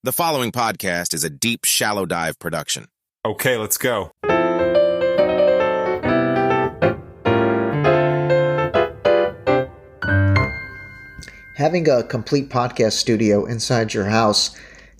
The following podcast is a deep, shallow dive production. Okay, let's go. Having a complete podcast studio inside your house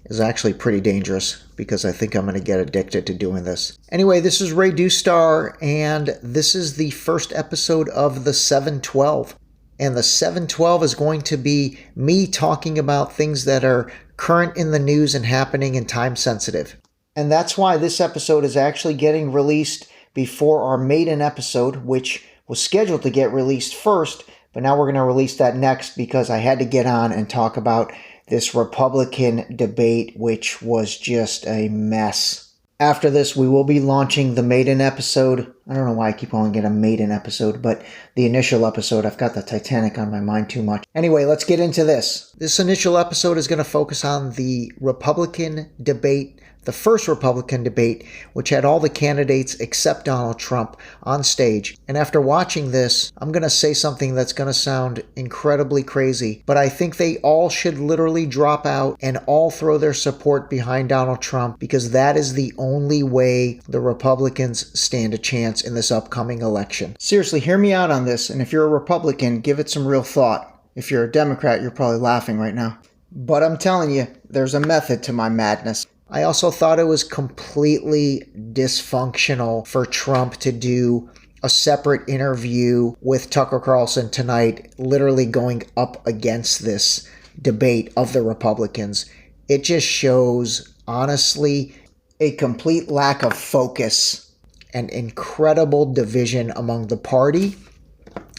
is actually pretty dangerous because I think I'm going to get addicted to doing this. Anyway, this is Ray Doustdar, and this is the first episode of The 712. And The 712 is going to be me talking about things that are current in the news and happening and time sensitive. And that's why this episode is actually getting released before our maiden episode, which was scheduled to get released first, but now we're going to release that next because I had to get on and talk about this Republican debate, which was just a mess. After this, we will be launching the maiden episode. I don't know why I keep calling it a maiden episode, but the initial episode, I've got the Titanic on my mind too much. Anyway, let's get into this. This initial episode is going to focus on the Republican debate, the first Republican debate, which had all the candidates except Donald Trump on stage. And after watching this, I'm going to say something that's going to sound incredibly crazy, but I think they all should literally drop out and all throw their support behind Donald Trump, because that is the only way the Republicans stand a chance in this upcoming election. Seriously, hear me out on this, and if you're a Republican, give it some real thought. If you're a Democrat, you're probably laughing right now. But I'm telling you, there's a method to my madness. I also thought it was completely dysfunctional for Trump to do a separate interview with Tucker Carlson tonight, literally going up against this debate of the Republicans. It just shows, honestly, a complete lack of focus and incredible division among the party.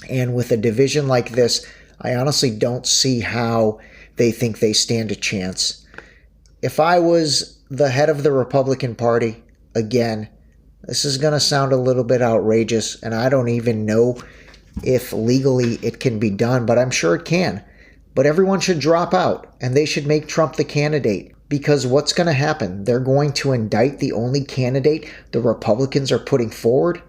And with a division like this, I honestly don't see how they think they stand a chance. If I was the head of the Republican Party, again, this is going to sound a little bit outrageous, and I don't even know if legally it can be done, but I'm sure it can. But everyone should drop out, and they should make Trump the candidate, because what's going to happen? They're going to indict the only candidate the Republicans are putting forward?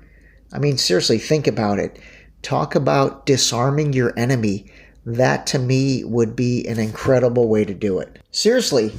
I mean, seriously, think about it. Talk about disarming your enemy. That, to me, would be an incredible way to do it. Seriously,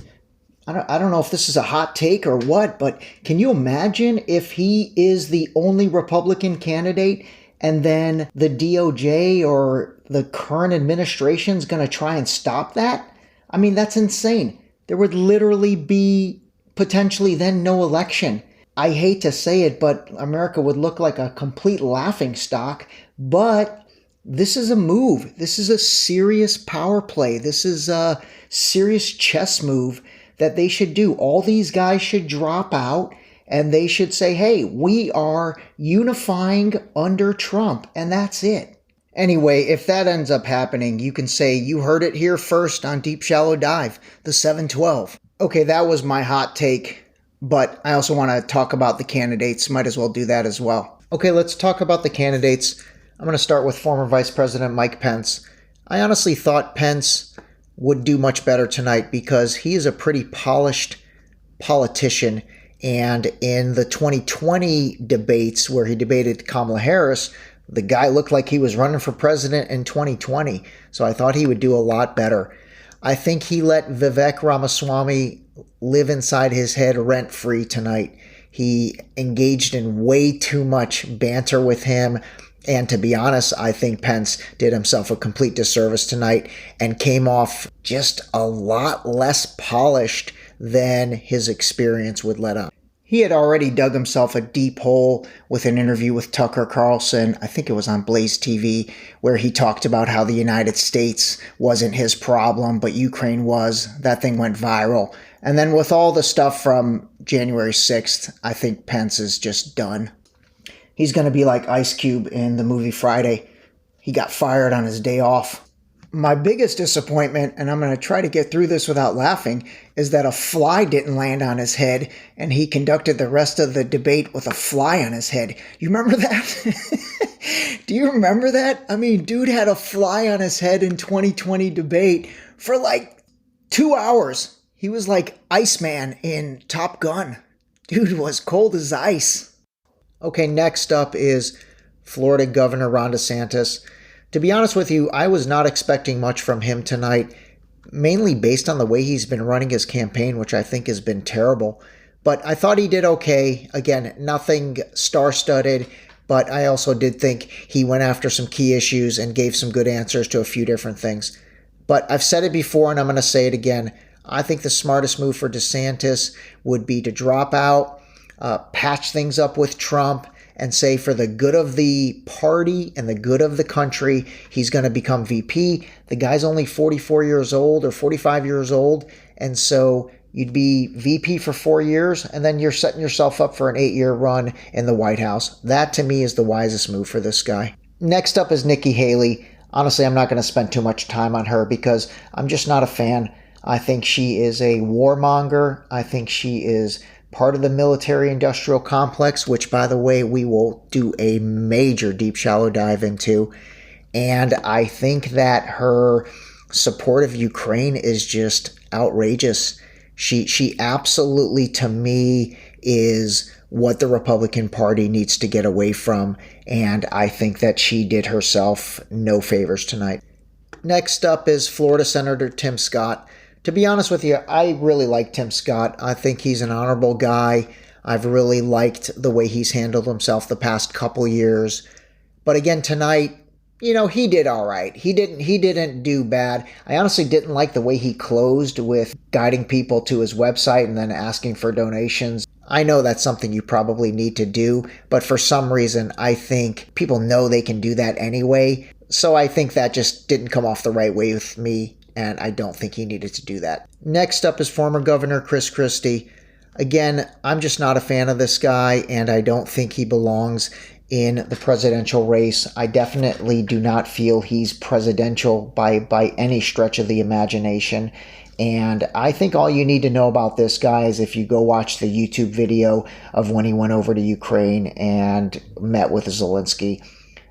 I don't know if this is a hot take or what, but can you imagine if he is the only Republican candidate and then the DOJ or the current administration is going to try and stop that? I mean, that's insane. There would literally be potentially then no election. I hate to say it, but America would look like a complete laughingstock. But this is a move. This is a serious power play. This is a serious chess move that they should do. All these guys should drop out and they should say, hey, we are unifying under Trump, and that's it. Anyway, if that ends up happening, you can say you heard it here first on Deep Shallow Dive, the 712. Okay, that was my hot take, but I also want to talk about the candidates. Might as well do that as well. Okay, let's talk about the candidates. I'm going to start with former Vice President Mike Pence. I honestly thought Pence would do much better tonight because he is a pretty polished politician. And in the 2020 debates where he debated Kamala Harris, the guy looked like he was running for president in 2020. So I thought he would do a lot better. I think he let V Ramaswami live inside his head rent-free tonight. He engaged in way too much banter with him. And to be honest, I think Pence did himself a complete disservice tonight and came off just a lot less polished than his experience would let on. He had already dug himself a deep hole with an interview with Tucker Carlson. I think it was on Blaze TV, where he talked about how the United States wasn't his problem, but Ukraine was. That thing went viral. And then with all the stuff from January 6th, I think Pence is just done. He's going to be like Ice Cube in the movie Friday. He got fired on his day off. My biggest disappointment, and I'm going to try to get through this without laughing, is that a fly didn't land on his head, and he conducted the rest of the debate with a fly on his head. You remember that? Do you remember that? I mean, dude had a fly on his head in 2020 debate for like 2 hours. He was like Iceman in Top Gun. Dude was cold as ice. Okay, next up is Florida Governor Ronda Santz. To be honest with you, I was not expecting much from him tonight. mainly based on the way he's been running his campaign, which I think has been terrible. But I thought he did okay. Again, nothing star-studded, but I also did think he went after some key issues and gave some good answers to a few different things. But I've said it before, and I'm going to say it again. I think the smartest move for DeSantis would be to drop out, patch things up with Trump, and say for the good of the party and the good of the country, he's going to become VP. The guy's only 44 years old or 45 years old, and so you'd be VP for 4 years, and then you're setting yourself up for an 8-year run in the White House. That, to me, is the wisest move for this guy. Next up is Nikki Haley. Honestly, I'm not going to spend too much time on her because I'm just not a fan. I think she is a warmonger. I think she is part of the military-industrial complex, which, by the way, we will do a major deep shallow dive into. And I think that her support of Ukraine is just outrageous. She absolutely, to me, is what the Republican Party needs to get away from, and I think that she did herself no favors tonight. Next up is Florida Senator Tim Scott. To be honest with you, I really like Tim Scott. I think he's an honorable guy. I've really liked the way he's handled himself the past couple years. But again, tonight, he did all right. He didn't do bad. I honestly didn't like the way he closed with guiding people to his website and then asking for donations. I know that's something you probably need to do, but for some reason, I think people know they can do that anyway. So I think that just didn't come off the right way with me, and I don't think he needed to do that. Next up is former Governor Chris Christy. Again, I'm just not a fan of this guy, and I don't think he belongs in the presidential race. I definitely do not feel he's presidential by any stretch of the imagination. And I think all you need to know about this guy is if you go watch the YouTube video of when he went over to Ukraine and met with Zelensky.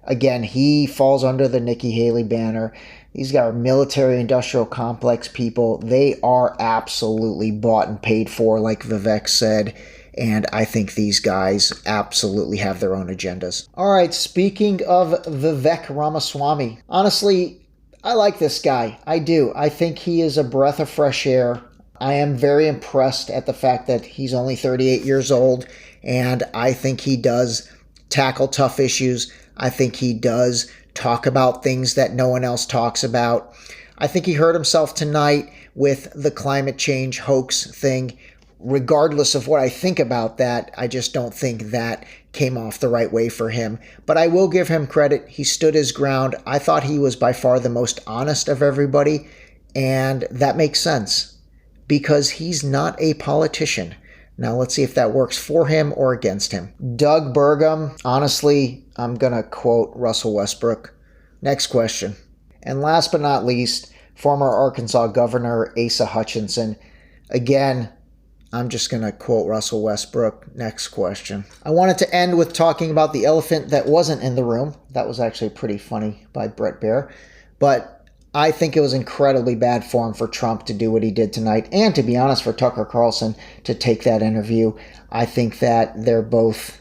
Again, he falls under the Nikki Haley banner. These guys are military-industrial complex people. They are absolutely bought and paid for, like Vivek said. And I think these guys absolutely have their own agendas. All right, speaking of Vivek Ramaswamy, honestly, I like this guy. I do. I think he is a breath of fresh air. I am very impressed at the fact that he's only 38 years old, and I think he does tackle tough issues. I think he does talk about things that no one else talks about. I think he hurt himself tonight with the climate change hoax thing. Regardless of what I think about that, I just don't think that came off the right way for him. But I will give him credit. He stood his ground. I thought he was by far the most honest of everybody, and that makes sense because he's not a politician. Now let's see if that works for him or against him. Doug Bergham, honestly, I'm going to quote Russell Westbrook. Next question. And last but not least, former Arkansas Governor Asa Hutchinson. Again, I'm just going to quote Russell Westbrook. Next question. I wanted to end with talking about the elephant that wasn't in the room. That was actually pretty funny by Brett Baer. But I think it was incredibly bad form for Trump to do what he did tonight. And to be honest, for Tucker Carlson to take that interview. I think that they're both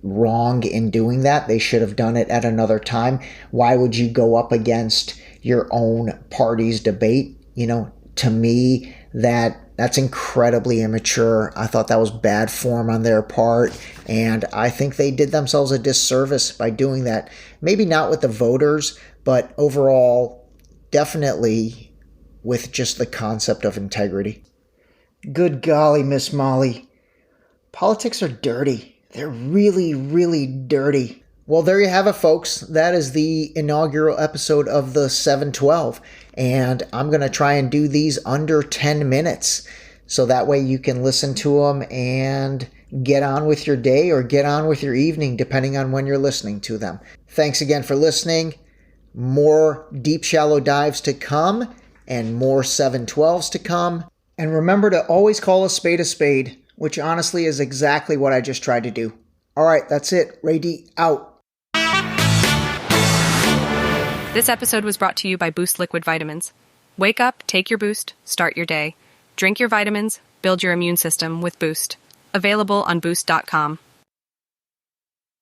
wrong in doing that. They should have done it at another time. Why would you go up against your own party's debate? To me, that's incredibly immature. I thought that was bad form on their part, and I think they did themselves a disservice by doing that. Maybe not with the voters, but overall, definitely with just the concept of integrity. Good golly, Miss Molly. Politics are dirty. They're really, really dirty. Well, there you have it, folks. That is the inaugural episode of the 712. And I'm going to try and do these under 10 minutes. So that way you can listen to them and get on with your day or get on with your evening, depending on when you're listening to them. Thanks again for listening. More deep, shallow dives to come and more 712s to come. And remember to always call a spade, which honestly is exactly what I just tried to do. All right, that's it. Ray D out. This episode was brought to you by Boost Liquid Vitamins. Wake up, take your Boost, start your day. Drink your vitamins, build your immune system with Boost. Available on Boost.com.